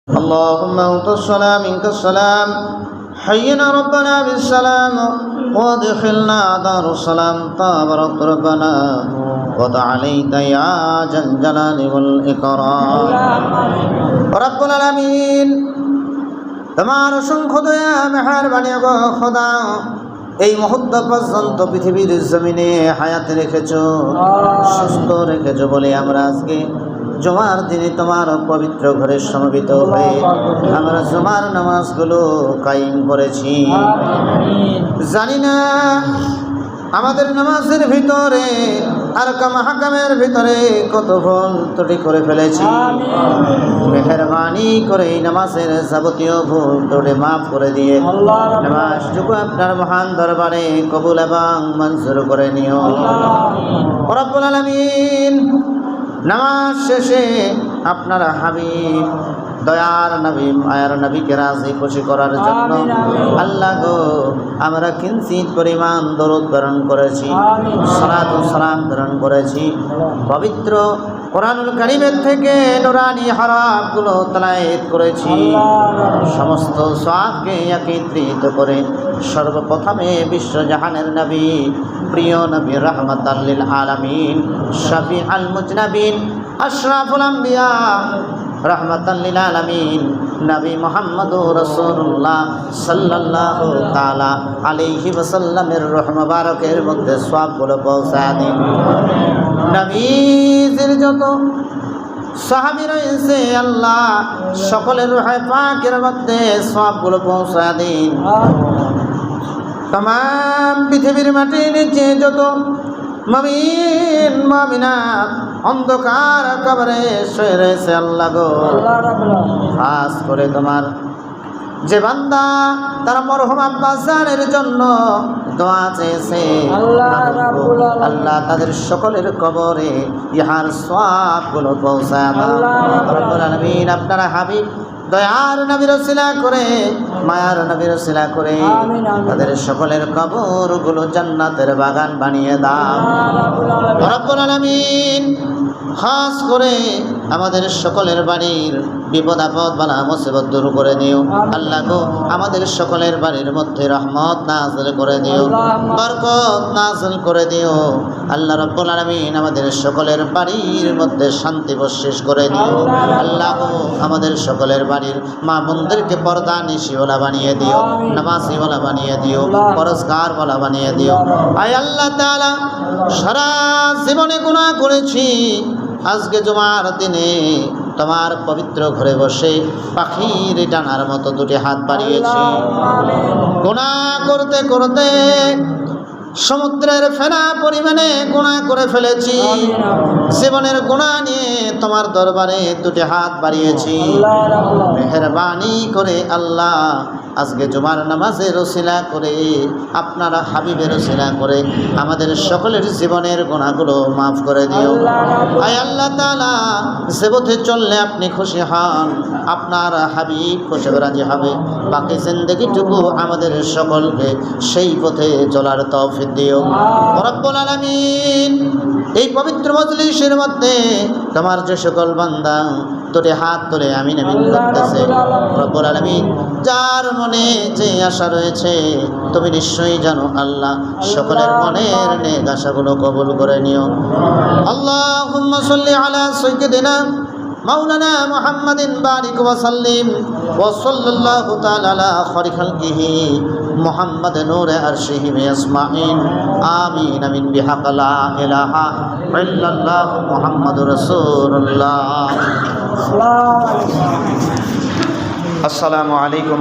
اللهم أنت السلام منك السلام حينا ربنا بالسلام وادخلنا دار السلام تبارك ربنا وتعاليت يا ذا الجلال والإكرام رب العالمين তোমার অসংখ্য দয়া মেহেরবানি গো খোদা এই মুহূর্ত পর্যন্ত পৃথিবীর জমিনে হায়াত রেখেছো সুস্থ রেখেছো বলে আমরা আজকে জুমার দিনে তোমার পবিত্র ঘরে সমবেত হয়ে আমরা জুমার নামাজগুলো কায়েম করেছি। জানি না আমাদের নামাজের ভিতরে আর হাকামের ভিতরে কত ভুল ত্রুটি করে ফেলেছি। মেহেরবানি করে এই নামাজের যাবতীয় ভুল ত্রুটি মাফ করে দিয়ে নামাজটুকু আপনার মহান দরবারে কবুল এবং মঞ্জুর করে নিও রব্বুল আলামিন। নামাজ শেষে আপনার হাবিব দয়ার নবী মায়ার নবীকে রাজি খুশি করার জন্য আল্লাহ গো আমরা কিঞ্চিত পরিমাণ দরুদ প্রেরণ করেছি, সালাত ও সালাম প্রেরণ করেছি। পবিত্র কোরআনুল কারীমের থেকে নুরানি হরফগুলো তেলাওয়াত করেছি। সমস্ত সওয়াবকে একত্রিত করে সর্বপ্রথমে বিশ্বজাহানের নবী প্রিয় নবী রাহমাতাল লিল আলামিন শাফিউল মুজনাবিন আশরাফুল আম্বিয়া রাহমাতাল লিল আলামিন নবী মুহাম্মদুর রাসূলুল্লাহ সাল্লাল্লাহু তাআলা আলাইহি ওয়াসাল্লামের রূহ মুবারকের মধ্যে সওয়াবগুলো পৌঁছায় দিন। নবীজির যত সাহাবী রয়েছে আল্লাহ সকলের রূহে পাকের মধ্যে সওয়াবগুলো পৌঁছায় দিন। तमाम পৃথিবীর মাটির নিচে যত মুমিন মুমিনাত অন্ধকার কবরে শুয়ে রয়েছে আল্লাহ গো খাস করে তোমার যে বান্দা তার মরহুম আব্বাজানের জন্য দোয়া চেয়েছে আল্লাহ তাদের সকলের কবরে ইহার সওয়াবগুলো পৌঁছায় দাও রব্বুল আলামিন। আপনারা হাবিব দয়ার নবীর ওসিলা করে মায়ার নবীর ওসিলা করে তাদের সকলের কবরগুলো জান্নাতের বাগান বানিয়ে দাও রব্বুল আলামিন। খাস করে আমাদের সকলের বাড়ির বিপদ আপদ বালা মুসিবত দূর করে দিও আল্লাহ গো। আমাদের সকলের বাড়ির মধ্যে রহমত নাযিল করে দিও, বরকত নাযিল করে দিও আল্লাহ রব্বুল আলামিন। আমাদের সকলের বাড়ির মধ্যে শান্তি বর্ষিত করে দিও আল্লাহ গো। আমাদের সকলের বাড়ির মা বোনদেরকে পর্দা নিশিওয়ালা বানিয়ে দিও, নামাজিওয়ালা বানিয়ে দিও, পরস্কারওয়ালা বানিয়ে দিও। আয় আল্লাহ তাআলা সারা জীবনে গুনাহ করেছি, আজকে জুমার দিনে তোমার পবিত্র ঘরে বসে পাখির ডানার মতো দুটি হাত বাড়িয়েছি। গুনাহ করতে করতে সমুদ্রের ফেনা পরিমাণে গুনাহ করে ফেলেছি। জীবনের গুনাহ নিয়ে তোমার দরবারে দুটি হাত বাড়িয়েছি। মেহেরবানি করে আল্লাহ আজকে জুমার নামাজের ওসিলা করে আপনারা হাবিবের ওসিলা করে আমাদের সকলের জীবনের গুনাহগুলো মাফ করে দিও। আয় আল্লাহ তাআলা যে পথে চললে আপনি খুশি হন, আপনার হাবিব খুশি রাজি হবে, বাকি জিন্দেগিটুকু আমাদের সকলকে সেই পথে চলার তৌফিক দিও রব্বুল আলামিন। এই পবিত্র মজলিসের মধ্যে তোমার যে সকল বান্দা তোরে হাত তোলে আমিন আমিন করতেছে রব্বুল আলামিন, যার মনে যে আশা রয়েছে তুমি নিশ্চয়ই জানো আল্লাহ। সকলের মনের নেক আশাগুলো কবুল করে নিও। আল্লাহুম্মা সাল্লি আলা সাইয়্যিদিনা মাওলানা মুহাম্মাদিন বারিক ওয়া সাল্লিম ওয়া সাল্লাল্লাহু তাআলা আলা খায়রি খালকিহি মুহাম্মাদ নূরে আরশিহি আজমাইন আমিন আমিন বিহাক লা ইলাহা ইল্লাল্লাহ মুহাম্মাদুর রাসূলুল্লাহ। আসসালামু আলাইকুম।